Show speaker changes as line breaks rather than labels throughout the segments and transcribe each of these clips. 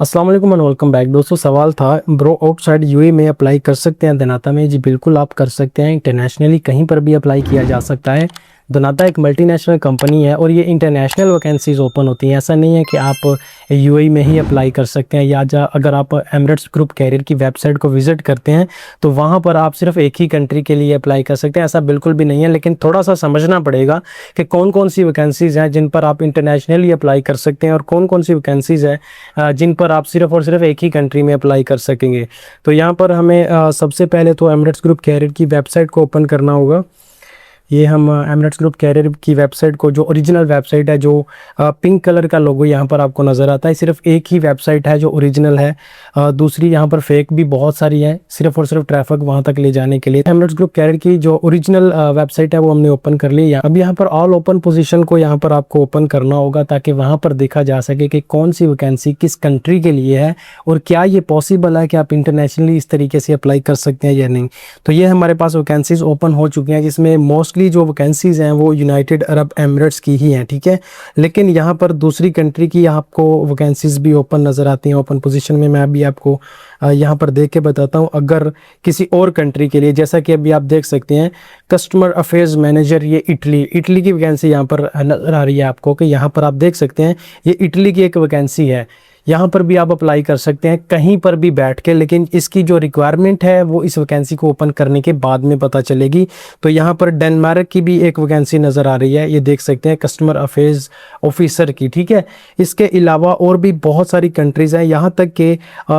अस्सलाम वालेकुम and welcome back. दोस्तों सवाल था ब्रो आउटसाइड यूएई में अप्लाई कर सकते हैं दनाता में? जी बिल्कुल आप कर सकते हैं। इंटरनेशनली कहीं पर भी अप्लाई किया जा सकता है। दनाता एक मल्टीनेशनल कंपनी है और ये इंटरनेशनल वैकेंसीज ओपन होती हैं। ऐसा नहीं है कि आप यूएई में ही अप्लाई कर सकते हैं या अगर आप एमिरेट्स ग्रुप कैरियर की वेबसाइट को विजिट करते हैं तो वहाँ पर आप सिर्फ एक ही कंट्री के लिए अप्लाई कर सकते हैं। ऐसा बिल्कुल भी नहीं है, लेकिन थोड़ा सा समझना पड़ेगा कि कौन कौन सी वैकेंसीज़ हैं जिन पर आप इंटरनेशनली अप्लाई कर सकते हैं और कौन कौन सी वैकेंसीज़ हैं जिन पर आप सिर्फ और सिर्फ एक ही कंट्री में अप्लाई कर सकेंगे। तो यहाँ पर हमें सबसे पहले तो एमिरेट्स ग्रुप कैरियर की वेबसाइट को ओपन करना होगा। ये हम एमिरेट्स ग्रुप कैरियर की वेबसाइट को, जो ओरिजिनल वेबसाइट है, जो पिंक कलर का लोगो यहाँ पर आपको नज़र आता है, सिर्फ एक ही वेबसाइट है जो ओरिजिनल है। दूसरी यहाँ पर फेक भी बहुत सारी है, सिर्फ और सिर्फ ट्रैफिक वहाँ तक ले जाने के लिए। एमिरेट्स ग्रुप कैरियर की जो ओरिजिनल वेबसाइट है वो हमने ओपन कर ली। अब यहाँ पर ऑल ओपन पोजीशन को यहाँ पर आपको ओपन करना होगा ताकि वहाँ पर देखा जा सके कि कौन सी वैकेंसी किस कंट्री के लिए है और क्या ये पॉसिबल है कि आप इंटरनेशनली इस तरीके से अप्लाई कर सकते हैं या नहीं। तो ये हमारे पास वैकेंसीज ओपन हो चुकी हैं, जिसमें मोस्टली जो वैकेंसीज हैं वो यूनाइटेड अरब एमिरेट्स की ही हैं, ठीक है। लेकिन यहाँ पर दूसरी कंट्री की आपको वैकेंसीज भी ओपन नज़र आती हैं ओपन पोजीशन में। मैं अभी आपको यहाँ पर देख के बताता हूँ। अगर किसी और कंट्री के लिए, जैसा कि अभी आप देख सकते हैं कस्टमर अफेयर्स मैनेजर, ये इटली की वैकेंसी यहाँ पर नज़र आ रही है आपको, कि यहाँ पर आप देख सकते हैं ये इटली की एक वैकेंसी है। यहाँ पर भी आप अप्लाई कर सकते हैं कहीं पर भी बैठ के, लेकिन इसकी जो रिक्वायरमेंट है वो इस वैकेंसी को ओपन करने के बाद में पता चलेगी। तो यहाँ पर डेनमार्क की भी एक वैकेंसी नज़र आ रही है, ये देख सकते हैं कस्टमर अफेयर्स ऑफिसर की, ठीक है। इसके अलावा और भी बहुत सारी कंट्रीज़ हैं, यहाँ तक कि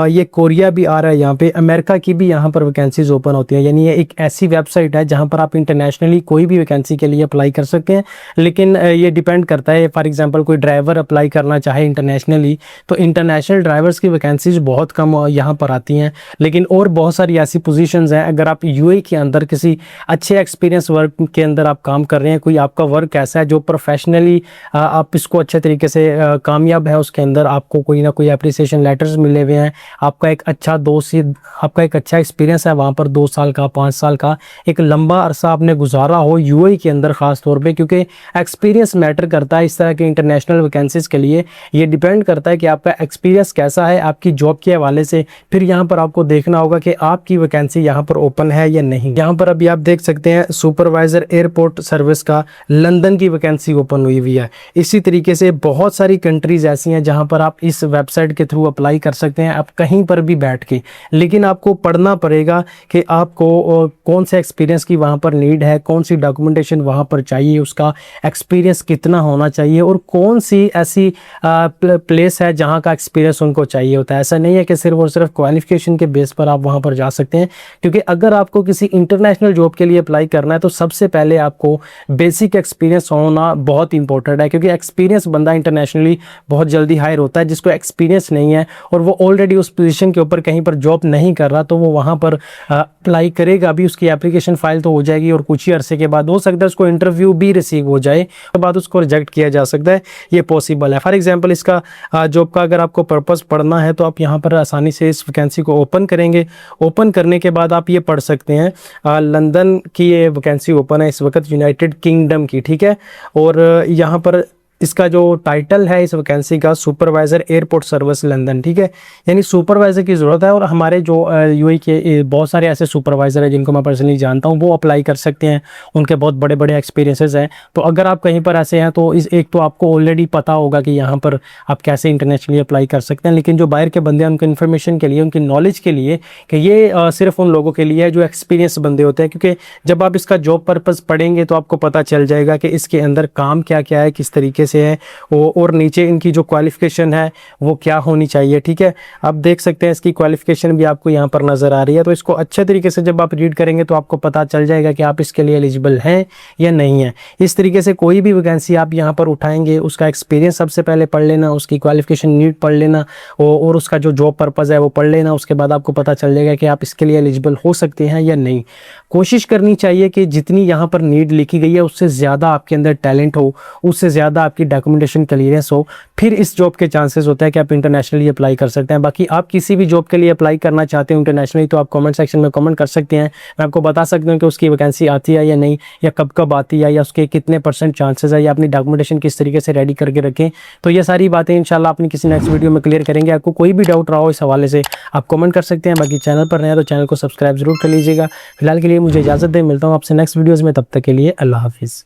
ये कोरिया भी आ रहा है। यहाँ पे अमेरिका की भी यहाँ पर वैकेंसीज ओपन होती हैं। यानी ये एक ऐसी वेबसाइट है जहाँ पर आप इंटरनेशनली कोई भी वैकेंसी के लिए अप्लाई कर सकते हैं। लेकिन ये डिपेंड करता है, फॉर एग्जाम्पल कोई ड्राइवर अप्लाई करना चाहे इंटरनेशनली तो इंटरनेशनल ड्राइवर्स की वैकेंसीज बहुत कम यहाँ पर आती हैं। लेकिन और बहुत सारी ऐसी पोजीशंस हैं, अगर आप यूएई के अंदर किसी अच्छे एक्सपीरियंस वर्क के अंदर आप काम कर रहे हैं, कोई आपका वर्क ऐसा है जो प्रोफेशनली आप इसको अच्छे तरीके से कामयाब है, उसके अंदर आपको कोई ना कोई एप्रिसिएशन लेटर्स मिले हुए हैं, आपका एक अच्छा दोस्त, आपका एक अच्छा एक्सपीरियंस है वहाँ पर 2 साल का 5 साल का, एक लंबा अरसा आपने गुजारा हो यूएई के अंदर ख़ास तौर पे, क्योंकि एक्सपीरियंस मैटर करता है इस तरह के इंटरनेशनल वैकेंसीज के लिए। ये डिपेंड करता है कि आपका एक्सपीरियंस कैसा है आपकी जॉब के हवाले से। फिर यहाँ पर आपको देखना होगा कि आपकी वैकेंसी यहाँ पर ओपन है या नहीं। यहाँ पर अभी आप देख सकते हैं सुपरवाइजर एयरपोर्ट सर्विस का लंदन की वैकेंसी ओपन हुई है। इसी तरीके से बहुत सारी कंट्रीज ऐसी हैं जहाँ पर आप इस वेबसाइट के थ्रू अप्लाई कर सकते हैं, आप कहीं पर भी बैठ के। लेकिन आपको पढ़ना पड़ेगा कि आपको कौन से एक्सपीरियंस की वहाँ पर नीड है, कौन सी डॉक्यूमेंटेशन वहाँ पर चाहिए, उसका एक्सपीरियंस कितना होना चाहिए और कौन सी ऐसी प्लेस है जहाँ का एक्सपीरियंस उनको चाहिए होता है। ऐसा नहीं है कि सिर्फ और सिर्फ क्वालिफिकेशन के बेस पर आप वहाँ पर जा सकते हैं, क्योंकि अगर आपको किसी इंटरनेशनल जॉब के लिए अप्लाई करना है तो सबसे पहले आपको बेसिक एक्सपीरियंस होना बहुत इंपॉर्टेंट है। क्योंकि एक्सपीरियंस बंदा इंटरनेशनली बहुत जल्दी हायर होता है, जिसको एक्सपीरियंस नहीं है और वो ऑलरेडी उस पोजीशन के ऊपर कहीं पर जॉब नहीं कर रहा, तो वो वहाँ पर अप्लाई करेगा भी, उसकी एप्लीकेशन फाइल तो हो जाएगी और कुछ ही अरसे के बाद हो सकता है उसको इंटरव्यू भी रिसीव हो जाए, उसके बाद उसको रिजेक्ट किया जा सकता है। ये पॉसिबल है। फॉर एग्जाम्पल इसका जॉब का अगर आपको पर्पस पढ़ना है तो आप यहाँ पर आसानी से इस वैकेंसी को ओपन करेंगे। ओपन करने के बाद आप ये पढ़ सकते हैं लंदन की ये वैकेंसी ओपन है इस वक्त, यूनाइटेड किंगडम की, ठीक है। और यहाँ पर इसका जो टाइटल है इस वैकेंसी का सुपरवाइजर एयरपोर्ट सर्विस लंदन, ठीक है। यानी सुपरवाइजर की ज़रूरत है और हमारे जो यूएई के बहुत सारे ऐसे सुपरवाइज़र हैं जिनको मैं पर्सनली जानता हूँ, वो अप्लाई कर सकते हैं, उनके बहुत बड़े बड़े एक्सपीरियंसेस हैं। तो अगर आप कहीं पर ऐसे हैं तो इस एक तो आपको ऑलरेडी पता होगा कि यहाँ पर आप कैसे इंटरनेशनली अप्लाई कर सकते हैं। लेकिन जो बाहर के बंदे हैं उनके इन्फॉर्मेशन के लिए, उनकी नॉलेज के लिए, कि ये सिर्फ उन लोगों के लिए है जो एक्सपीरियंस बंदे होते हैं। क्योंकि जब आप इसका जॉब पर्पज़ पढ़ेंगे तो आपको पता चल जाएगा कि इसके अंदर काम क्या क्या है, किस तरीके से है, और नीचे इनकी जो क्वालिफिकेशन है वो क्या होनी चाहिए, ठीक है। आप देख सकते हैं इसकी क्वालिफिकेशन भी आपको यहाँ पर नज़र आ रही है। तो इसको अच्छे तरीके से जब आप रीड करेंगे तो आपको पता चल जाएगा कि आप इसके लिए एलिजिबल हैं या नहीं है। इस तरीके से कोई भी वैकेंसी आप यहाँ पर उठाएंगे, उसका एक्सपीरियंस सबसे पहले पढ़ लेना, उसकी क्वालिफिकेशन नीड पढ़ लेना और उसका जो जॉब पर्पज़ है वो पढ़ लेना। उसके बाद आपको पता चल जाएगा कि आप इसके लिए एलिजिबल हो सकते हैं या नहीं। कोशिश करनी चाहिए कि जितनी यहाँ पर नीड लिखी गई है उससे ज़्यादा आपके अंदर टैलेंट हो, उससे ज़्यादा आपके आपकी डॉक्यूमेंटेशन क्लियरेंस हो, फिर इस जॉब के चांसेस होता है कि आप इंटरनेशनली अप्लाई कर सकते हैं। बाकी आप किसी भी जॉब के लिए अप्लाई करना चाहते हो इंटरनेशनली तो आप कमेंट सेक्शन में कमेंट कर सकते हैं। मैं आपको बता सकता हूँ कि उसकी वैकेंसी आती है या नहीं, या कब कब आती है, या उसके कितने % चांसेस है, या अपनी डॉक्यूमेंटेशन किस तरीके से रेडी करके रखें। तो ये सारी बातें इंशाल्लाह अपनी किसी नेक्स्ट वीडियो में क्लियर करेंगे। आपको कोई भी डाउट रहा हो इस हवाले से आप कमेंट कर सकते हैं। बाकी चैनल पर नए हैं तो चैनल को सब्सक्राइब जरूर कर लीजिएगा। फिलहाल के लिए मुझे इजाज़त दें, मिलता हूँ आपसे नेक्स्ट वीडियोज़ में, तब तक के लिए अल्लाह हाफिज़।